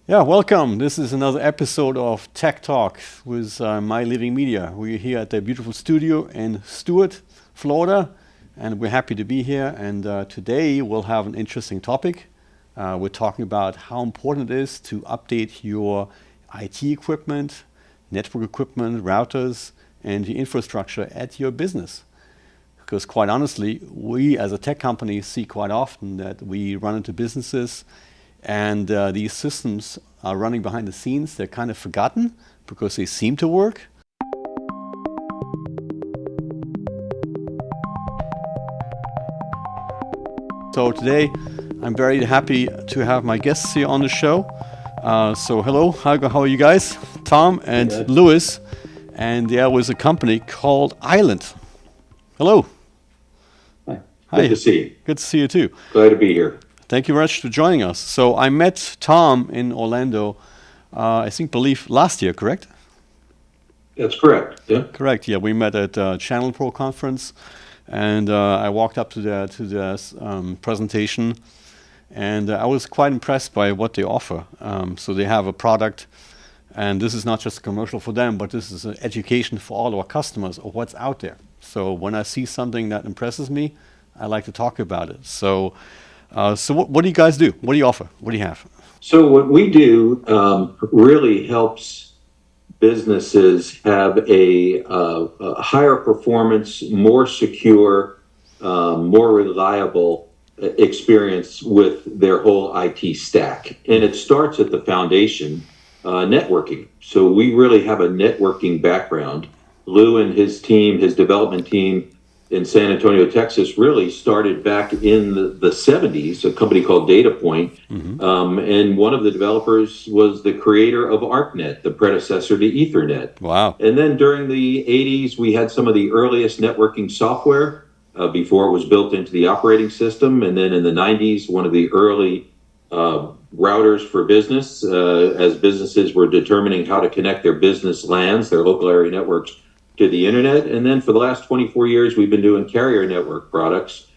Yeah, welcome. This is another episode of Tech Talk with My Living Media. We're here at the beautiful studio in Stuart, Florida, and we're happy to be here. And today we'll have an interesting topic. We're talking about how important it is to update your IT equipment, network equipment, routers, and the infrastructure at your business. Because quite honestly, we as a tech company see quite often that we run into businesses and these systems are running behind the scenes. They're kind of forgotten because they seem to work. So today, I'm very happy to have my guests here on the show. So hello, how are you guys? Tom and Good. Louis. And there was a company called Island. Hello. Hi. Good Hi. to see you. Good to see you too. Glad to be here. Thank you very much for joining us. So I met Tom in Orlando, believe last year, correct? That's correct. Yeah. Correct. Yeah, we met at Channel Pro conference, and I walked up to the presentation, and I was quite impressed by what they offer. So they have a product, and this is not just a commercial for them, but this is an education for all our customers of what's out there. So when I see something that impresses me, I like to talk about it. So what do you guys do? What do you offer? What do you have? So what we do really helps businesses have a higher performance, more secure, more reliable experience with their whole IT stack. And it starts at the foundation, networking. So we really have a networking background. Lou and his team, his development team in San Antonio, Texas, really started back in the 70s, a company called DataPoint. And one of the developers was the creator of ArcNet, the predecessor to Ethernet. Wow. And then during the 80s, we had some of the earliest networking software before it was built into the operating system. And then in the 90s, one of the early routers for business, as businesses were determining how to connect their business LANs, their local area networks, to the internet. And then for the last 24 years, we've been doing carrier network products.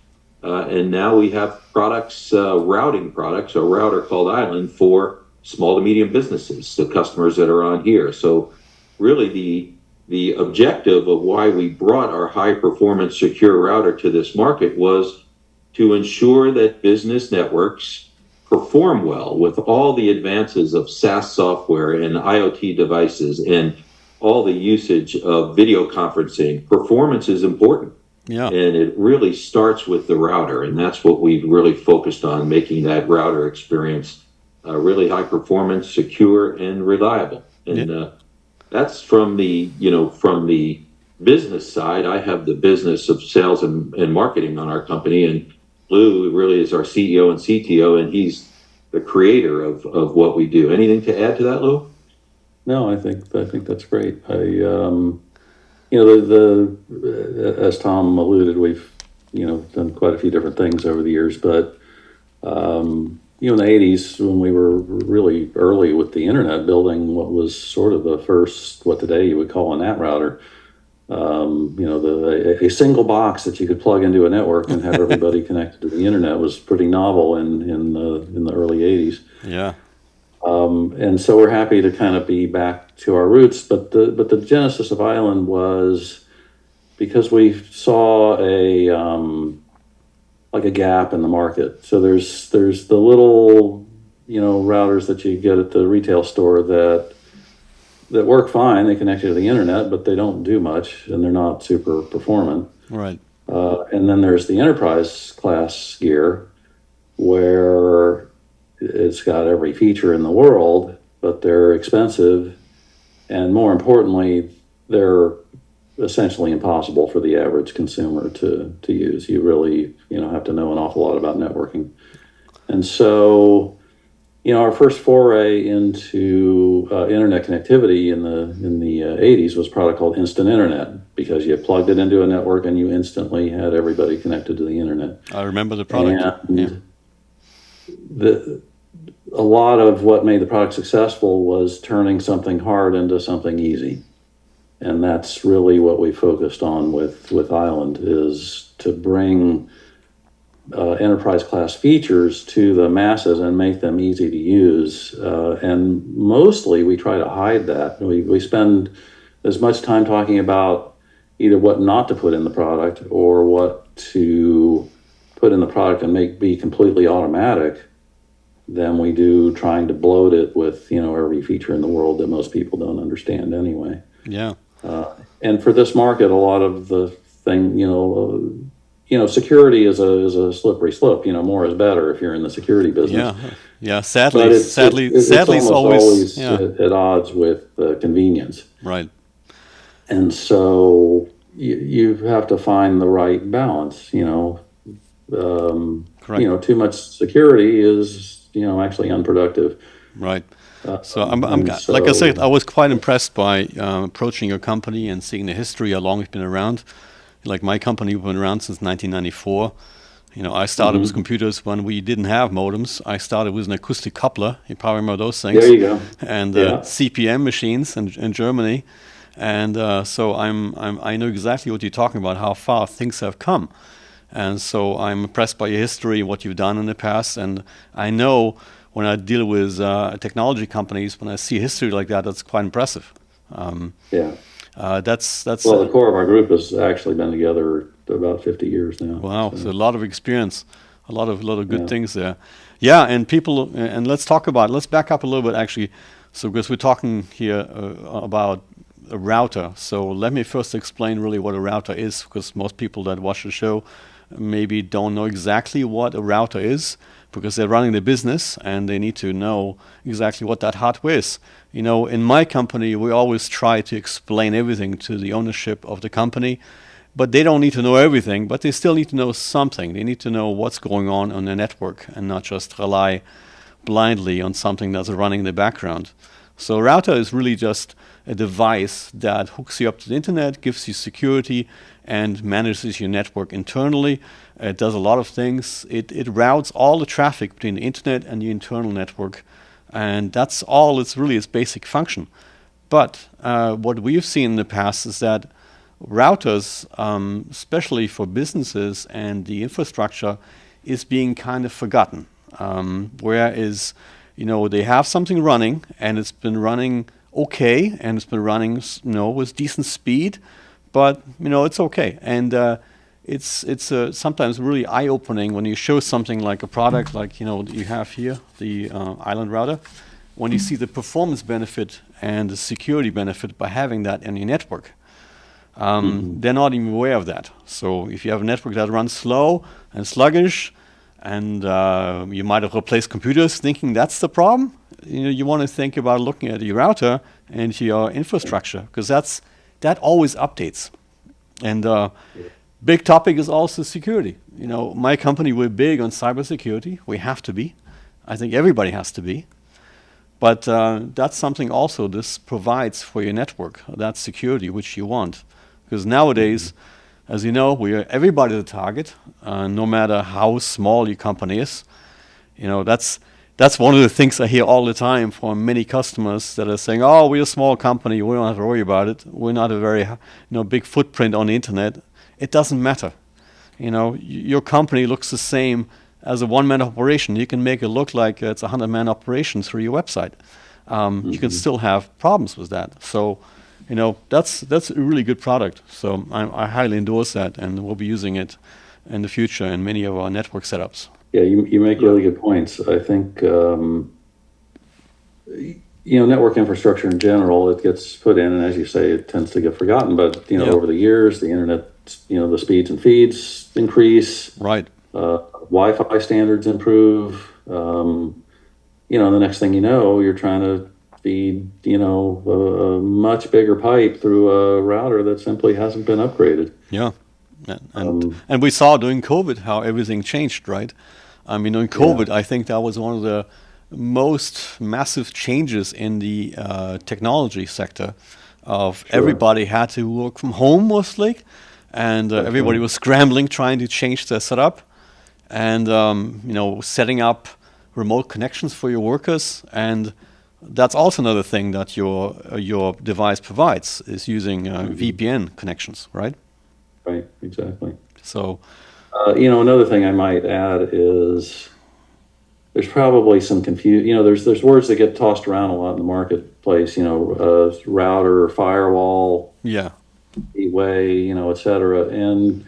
And now we have products, routing products, a router called Island for small to medium businesses, the customers that are on here. So really the objective of why we brought our high performance secure router to this market was to ensure that business networks perform well with all the advances of SaaS software and IoT devices and all the usage of video conferencing. Performance is important. Yeah. And it really starts with the router. And that's what we've really focused on, making that router experience really high performance, secure, and reliable. And that's from the business side. I have the business of sales and marketing on our company. And Lou really is our CEO and CTO, and he's the creator of what we do. Anything to add to that, Lou? No, I think that's great. As Tom alluded, we've done quite a few different things over the years. But in the '80s, when we were really early with the internet, building what was sort of the first, what today you would call a NAT router, a single box that you could plug into a network and have everybody connected to the internet was pretty novel in the early '80s. Yeah. And so we're happy to kind of be back to our roots. But the genesis of Island was because we saw a gap in the market. So there's the little routers that you get at the retail store that work fine. They connect you to the internet, but they don't do much, and they're not super performant. Right. And then there's the enterprise class gear, where it's got every feature in the world, but they're expensive, and more importantly, they're essentially impossible for the average consumer to use. You really have to know an awful lot about networking. And so our first foray into internet connectivity in the 80s was a product called Instant Internet, because you plugged it into a network and you instantly had everybody connected to the internet. I remember the product. And a lot of what made the product successful was turning something hard into something easy. And that's really what we focused on with Island, is to bring enterprise class features to the masses and make them easy to use. And mostly we try to hide that. We spend as much time talking about either what not to put in the product or what to put in the product and be completely automatic than we do trying to bloat it with, every feature in the world that most people don't understand anyway. Yeah. And for this market, a lot of the thing, security is a slippery slope. More is better if you're in the security business. Yeah. Sadly, but it's it's always at odds with convenience. Right. And so you have to find the right balance. Correct. Too much security is actually unproductive. Right. So like I said, I was quite impressed by approaching your company and seeing the history, how long it's been around. Like my company, we've been around since 1994. I started with computers when we didn't have modems. I started with an acoustic coupler. You probably remember those things. There you go. And CPM machines in Germany. And so I know exactly what you're talking about, how far things have come. And so I'm impressed by your history, what you've done in the past. And I know when I deal with technology companies, when I see history like that, that's quite impressive. That's well, the core of our group has actually been together about 50 years now. Wow, so a lot of experience, a lot of good things there. Yeah, and let's back up a little bit actually. So because we're talking here about a router, so let me first explain really what a router is, because most people that watch the show maybe don't know exactly what a router is, because they're running the business and they need to know exactly what that hardware is. In my company, we always try to explain everything to the ownership of the company, but they don't need to know everything, but they still need to know something. They need to know what's going on the network and not just rely blindly on something that's running in the background. So a router is really just a device that hooks you up to the internet, gives you security, and manages your network internally. It does a lot of things. It routes all the traffic between the internet and the internal network, and that's all. It's really its basic function. But what we've seen in the past is that routers, especially for businesses and the infrastructure, is being kind of forgotten. Whereas, they have something running, and it's been running okay, and it's been running, with decent speed, but it's okay. And it's sometimes really eye-opening when you show something like a product like you have here, the Island router, when you see the performance benefit and the security benefit by having that in your network. They're not even aware of that. So if you have a network that runs slow and sluggish, and you might have replaced computers thinking that's the problem, you want to think about looking at your router and your infrastructure, because that always updates. And big topic is also security. My company, we're big on cybersecurity. We have to be. I think everybody has to be. But that's something also this provides for your network, that security which you want. Because nowadays, as you know, everybody's a target, no matter how small your company is. That's one of the things I hear all the time from many customers that are saying, "Oh, we're a small company. We don't have to worry about it. We're not a very big footprint on the internet." It doesn't matter. Your company looks the same as a one-man operation. You can make it look like it's a 100-man operation through your website. You can still have problems with that. So, that's a really good product. So I highly endorse that, and we'll be using it in the future in many of our network setups. Yeah, you make really good points. I think, network infrastructure in general, it gets put in, and as you say, it tends to get forgotten. But, over the years, the internet, the speeds and feeds increase. Right. Wi-Fi standards improve. The next thing you know, you're trying to feed, a much bigger pipe through a router that simply hasn't been upgraded. Yeah. And we saw during COVID how everything changed, right? During COVID, I think that was one of the most massive changes in the technology sector. Everybody had to work from home mostly, and everybody was scrambling, trying to change their setup, and setting up remote connections for your workers. And that's also another thing that your device provides, is using VPN connections, right? Right, exactly. So, Another thing I might add is there's probably some confusion. There's words that get tossed around a lot in the marketplace. Router, firewall, Yeah. gateway, et cetera. And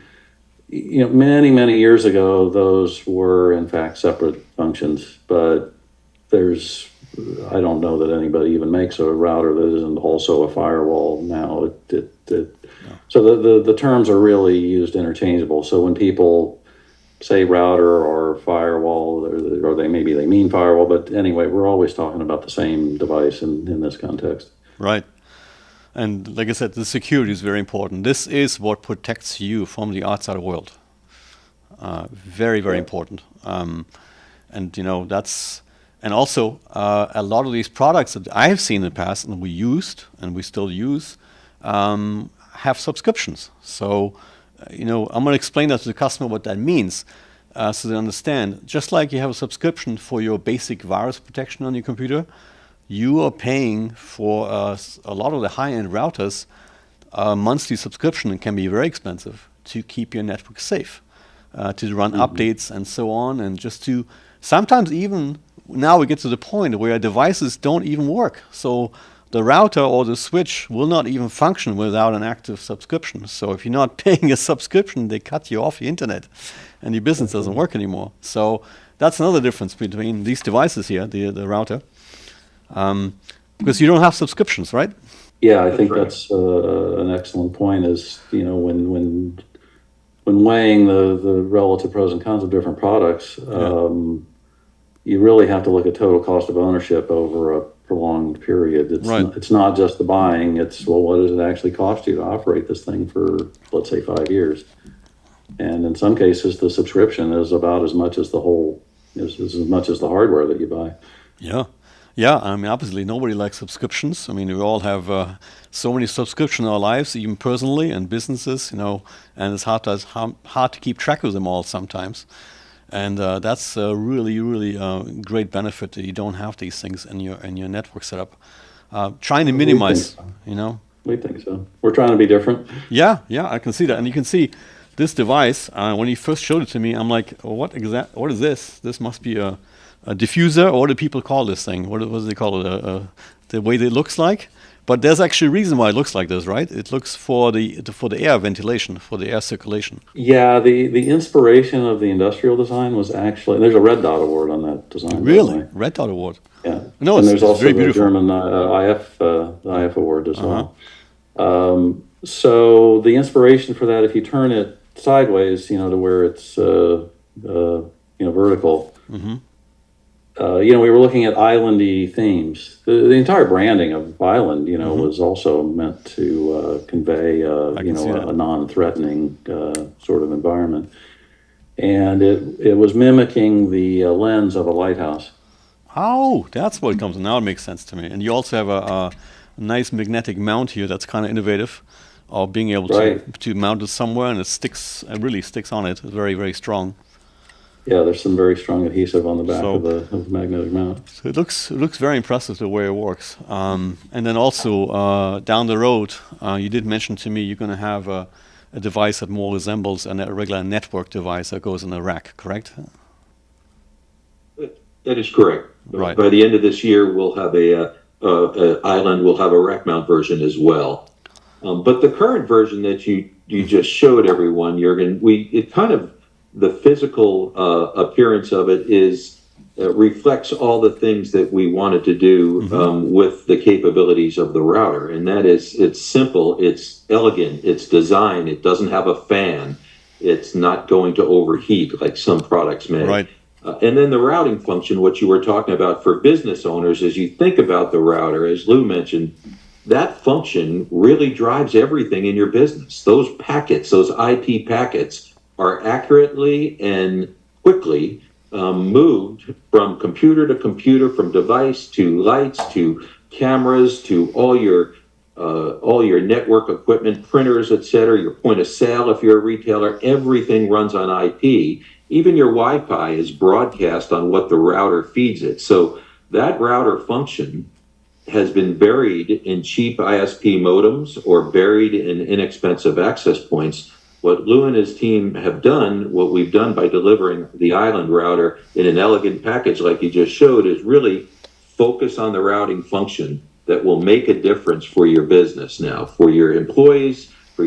many years ago, those were in fact separate functions. But I don't know that anybody even makes a router that isn't also a firewall now. So the terms are really used interchangeable. So when people say router or firewall, or they mean firewall, but anyway, we're always talking about the same device in this context. Right. And like I said, the security is very important. This is what protects you from the outside world. Very, very important. And also a lot of these products that I have seen in the past and we used and we still use have subscriptions. So, I'm going to explain that to the customer what that means so they understand. Just like you have a subscription for your basic virus protection on your computer, you are paying for a lot of the high-end routers a monthly subscription. It can be very expensive to keep your network safe, to run updates and so on, and just to sometimes even now we get to the point where devices don't even work. So the router or the switch will not even function without an active subscription. So if you're not paying a subscription, they cut you off the internet and your business doesn't work anymore. So that's another difference between these devices here, the router, because you don't have subscriptions, right? Yeah, I think that's an excellent point is, when weighing the relative pros and cons of different products, you really have to look at total cost of ownership over a prolonged period. It's not just the buying, it's, what does it actually cost you to operate this thing for, let's say, 5 years? And in some cases, the subscription is about as much as as much as the hardware that you buy. Yeah. Yeah, obviously nobody likes subscriptions. We all have so many subscriptions in our lives, even personally and businesses, and it's hard to keep track of them all sometimes. And that's a really, really great benefit that you don't have these things in your network setup. Trying to minimize, We think so. We're trying to be different. Yeah, I can see that. And you can see this device, when you first showed it to me, I'm like, what is this? This must be a diffuser, or what do people call this thing? What do they call it? The way it looks like? But there's actually a reason why it looks like this, right? It looks for the air ventilation, for the air circulation. Yeah, the inspiration of the industrial design was actually, there's a Red Dot Award on that design. Really? Red Dot Award? Yeah. No, and there's also very the beautiful. German IF Award as well. So the inspiration for that, if you turn it sideways, to where it's vertical, we were looking at islandy themes. The entire branding of Island, was also meant to convey, a non-threatening sort of environment. And it was mimicking the lens of a lighthouse. Oh, that's what it comes. Now it makes sense to me. And you also have a nice magnetic mount here that's kind of innovative, of being able to mount it somewhere, and it really sticks on it. It's very, very strong. Yeah, there's some very strong adhesive on the back of the magnetic mount. So it looks very impressive the way it works. And then also down the road, you did mention to me you're going to have a device that more resembles a regular network device that goes in a rack, correct? That is correct. Right. By the end of this year, we'll have Island will have a rack mount version as well. But the current version that you just showed everyone, Jürgen, the physical appearance of it reflects all the things that we wanted to do with the capabilities of the router. And that is, it's simple, it's elegant, it's design, it doesn't have a fan, it's not going to overheat like some products may. Right. And then the routing function, what you were talking about for business owners, as you think about the router, as Lou mentioned, that function really drives everything in your business. Those packets, those IP packets, are accurately and quickly moved from computer to computer, from device to lights to cameras to all your network equipment, printers, etc., your point of sale if you're a retailer. Everything runs on IP. Even your Wi-Fi is broadcast on what the router feeds it. So that router function has been buried in cheap ISP modems or buried in inexpensive access points. What Lou and his team have done, what we've done by delivering the Island router in an elegant package like you just showed, is really focus on the routing function that will make a difference for your business now, for your employees, for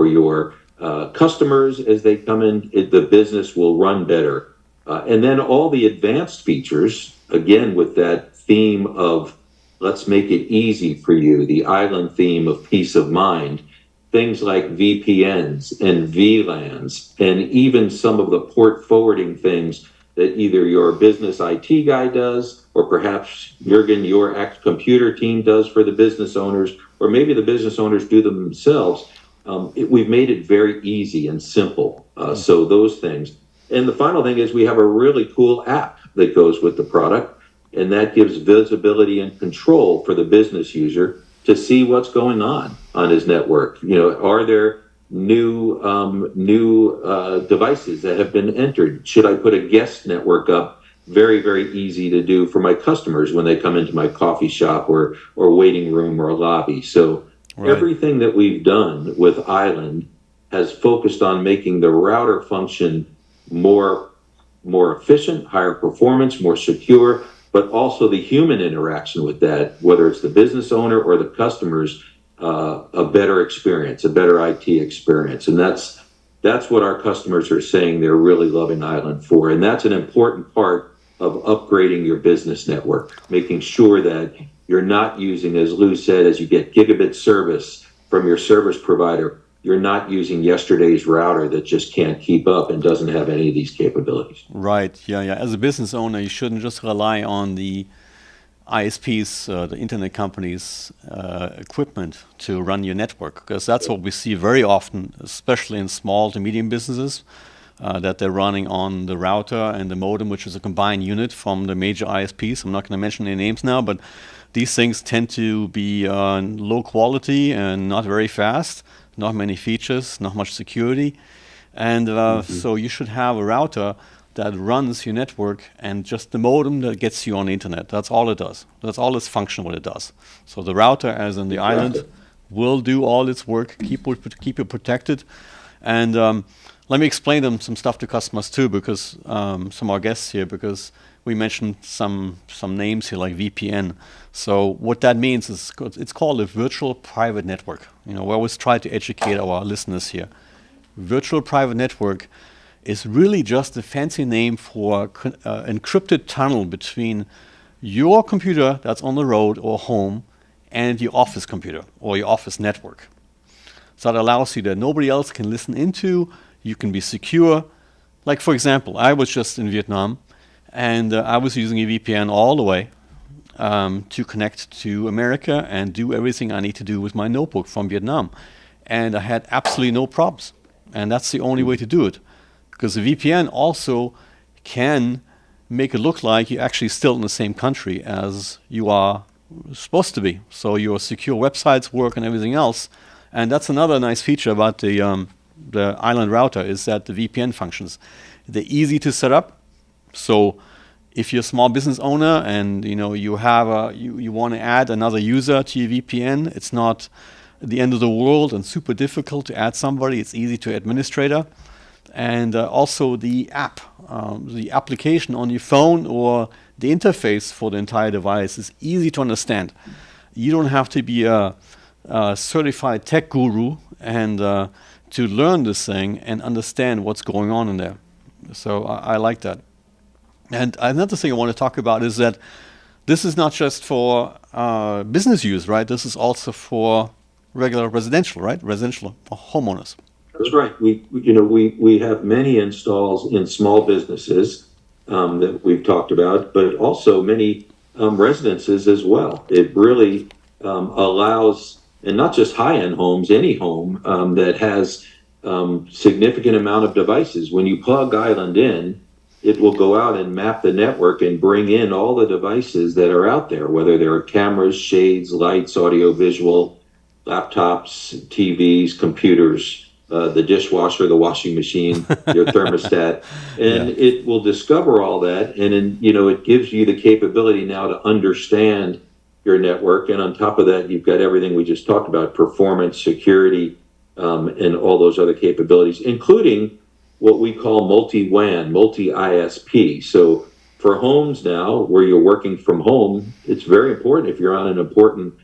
your customers as they come in. The business will run better. And then all the advanced features, again, with that theme of let's make it easy for you, the Island theme of peace of mind, things like VPNs and VLANs, and even some of the port forwarding things that either your business IT guy does, or perhaps Jürgen, your computer team does for the business owners, or maybe the business owners do them themselves. We've made it very easy and simple. So those things. And the final thing is we have a really cool app that goes with the product, and that gives visibility and control for the business user to see what's going on his network. Are there new devices that have been entered? Should I put a guest network up? Very, very easy to do for my customers when they come into my coffee shop or waiting room or lobby. So everything that we've done with Island has focused on making the router function more efficient, higher performance, more secure, but also the human interaction with that, whether it's the business owner or the customers, a better experience, a better IT experience. And that's what our customers are saying they're really loving Island for. And that's an important part of upgrading your business network, making sure that you're not using, as Lou said, as you get gigabit service from your service provider, you're not using yesterday's router that just can't keep up and doesn't have any of these capabilities. Right. Yeah. As a business owner, you shouldn't just rely on the ISPs, the internet companies' equipment to run your network, because that's what we see very often, especially in small to medium businesses, that they're running on the router and the modem, which is a combined unit from the major ISPs. I'm not going to mention their names now, but these things tend to be low quality and not very fast, not many features, not much security. And so you should have a router that runs your network and just the modem that gets you on the internet. That's all it does. That's all its function, what it does. So the router, as in the Island, will do all its work, keep you protected. And let me explain some stuff to customers too, because some of our guests here, because we mentioned some names here like VPN. So what that means is it's called a virtual private network. We always try to educate our listeners here. Virtual private network is really just a fancy name for encrypted tunnel between your computer that's on the road or home and your office computer or your office network. So that allows you that nobody else can listen into. You can be secure. Like, for example, I was just in Vietnam, and I was using a VPN all the way to connect to America and do everything I need to do with my notebook from Vietnam. And I had absolutely no problems. And that's the only way to do it. Because the VPN also can make it look like you're actually still in the same country as you are supposed to be. So your secure websites work and everything else. And that's another nice feature about the Island router, is that the VPN functions. They're easy to set up. So if you're a small business owner and you have you want to add another user to your VPN, it's not the end of the world and super difficult to add somebody. It's easy to administrator. And also the app, the application on your phone or the interface for the entire device is easy to understand. You don't have to be a certified tech guru and to learn this thing and understand what's going on in there. So I like that. And another thing I want to talk about is that this is not just for business use, right? This is also for regular residential, right? Residential for homeowners. That's right. We have many installs in small businesses that we've talked about, but also many residences as well. It really allows, and not just high-end homes, any home that has significant amount of devices. When you plug Island in, it will go out and map the network and bring in all the devices that are out there, whether they're cameras, shades, lights, audio, visual, laptops, TVs, computers, the dishwasher, the washing machine, your thermostat, and it will discover all that. And then, it gives you the capability now to understand your network. And on top of that, you've got everything we just talked about: performance, security, and all those other capabilities, including what we call multi-WAN, multi-ISP. So for homes now, where you're working from home, it's very important if you're on an important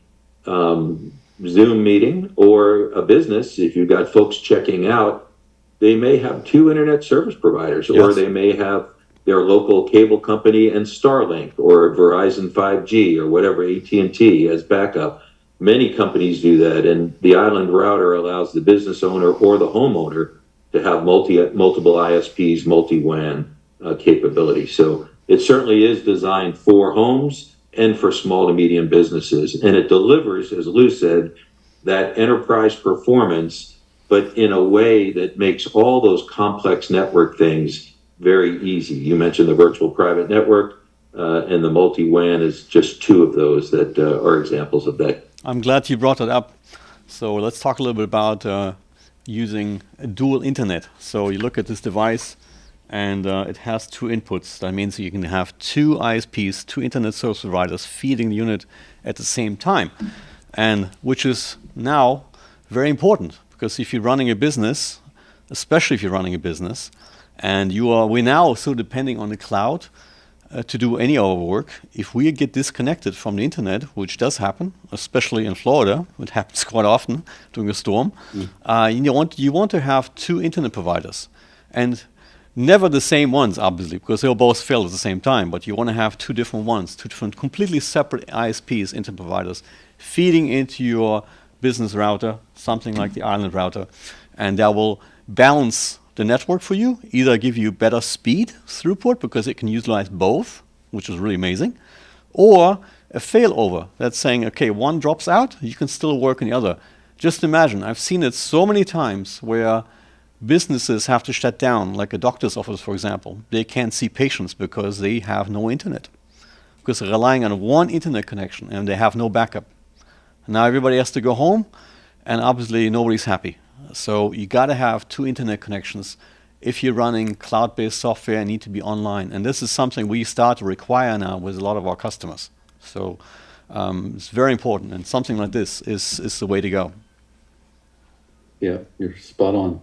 Zoom meeting or a business, if you've got folks checking out, they may have two internet service providers, or Yes. they may have their local cable company and Starlink or Verizon 5G or whatever, AT&T as backup. Many companies do that, and the island router allows the business owner or the homeowner to have multiple ISPs, multi-WAN capability. So it certainly is designed for homes and for small to medium businesses, and it delivers, as Lou said, that enterprise performance, but in a way that makes all those complex network things very easy. You mentioned the virtual private network, and the multi-WAN is just two of those that are examples of that. I'm glad you brought that up. So let's talk a little bit about using a dual internet. So you look at this device, and it has two inputs. That means you can have two ISPs, two internet service providers feeding the unit at the same time, and which is now very important, because if you're running a business, especially if you're running a business, and we're now so depending on the cloud to do any of our work. If we get disconnected from the internet, which does happen, especially in Florida, it happens quite often during a storm, you want to have two internet providers, and never the same ones, obviously, because they'll both fail at the same time. But you want to have two different ones, two different, completely separate ISPs, internet providers, feeding into your business router, something like the island router, and that will balance the network for you, either give you better speed throughput because it can utilize both, which is really amazing, or a failover that's saying, okay, one drops out, you can still work on the other. Just imagine, I've seen it so many times where businesses have to shut down, like a doctor's office, for example. They can't see patients because they have no internet, because they're relying on one internet connection and they have no backup. Now everybody has to go home, and obviously nobody's happy. So you got to have two internet connections if you're running cloud-based software and need to be online. And this is something we start to require now with a lot of our customers. So it's very important, and something like this is the way to go. Yeah, you're spot on.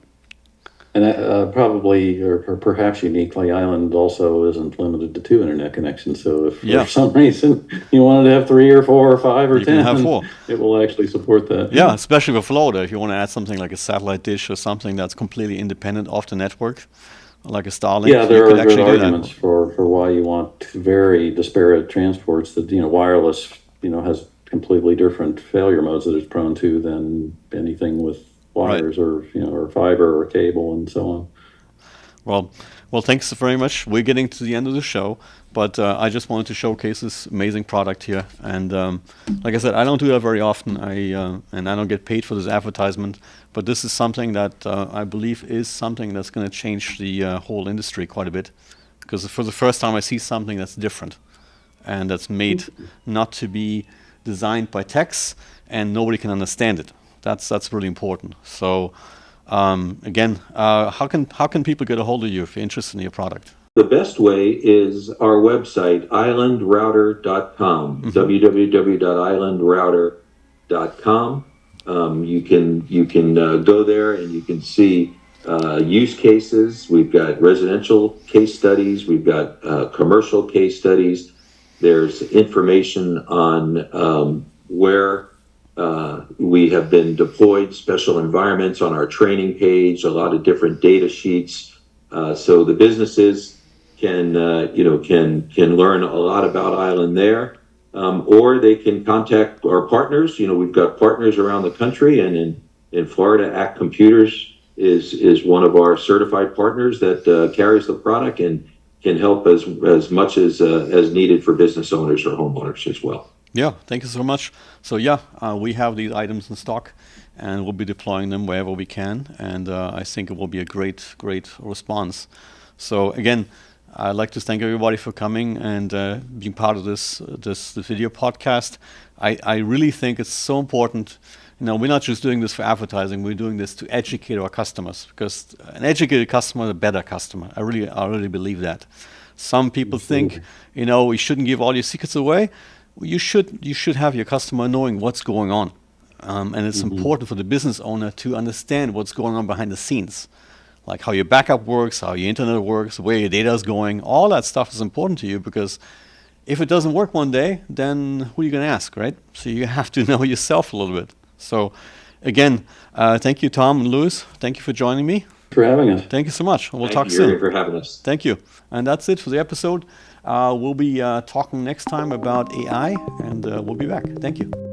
And that, probably, or perhaps uniquely, Island also isn't limited to two internet connections. So if for some reason you wanted to have 3 or 4 or 5 or 10, can have 4. It will actually support that. Yeah, especially for Florida. If you want to add something like a satellite dish or something that's completely independent of the network, like a Starlink. Yeah, there are good arguments for why you want very disparate transports. That wireless has completely different failure modes that it's prone to than anything with wires, right, or fiber or cable and so on. Well, thanks very much. We're getting to the end of the show, but I just wanted to showcase this amazing product here. And like I said, I don't do that very often. And I don't get paid for this advertisement, but this is something that I believe is something that's going to change the whole industry quite a bit, because for the first time I see something that's different and that's made not to be designed by techs and nobody can understand it. That's really important. So again, how can people get a hold of you if you're interested in your product? The best way is our website, islandrouter.com, www.islandrouter.com. You can go there and you can see use cases. We've got residential case studies. We've got commercial case studies. There's information on where we have been deployed, special environments on our training page, a lot of different data sheets. So the businesses can learn a lot about Island there, or they can contact our partners. We've got partners around the country, and in Florida, Act Computers is one of our certified partners that carries the product and can help as much as needed for business owners or homeowners as well. Yeah, thank you so much. So we have these items in stock, and we'll be deploying them wherever we can. And I think it will be a great response. So again, I'd like to thank everybody for coming and being part of this video podcast. I really think it's so important. We're not just doing this for advertising. We're doing this to educate our customers, because an educated customer is a better customer. I really believe that. Some people think, we shouldn't give all your secrets away. You should have your customer knowing what's going on. And it's important for the business owner to understand what's going on behind the scenes, like how your backup works, how your internet works, where your data is going. All that stuff is important to you, because if it doesn't work one day, then who are you going to ask, right? So you have to know yourself a little bit. So again, thank you, Tom and Louis. Thank you for joining me. For having us. Thank you so much. We'll Thank talk you, soon. Yuri, for having us. Thank you. And that's it for the episode. We'll be talking next time about AI, and we'll be back. Thank you.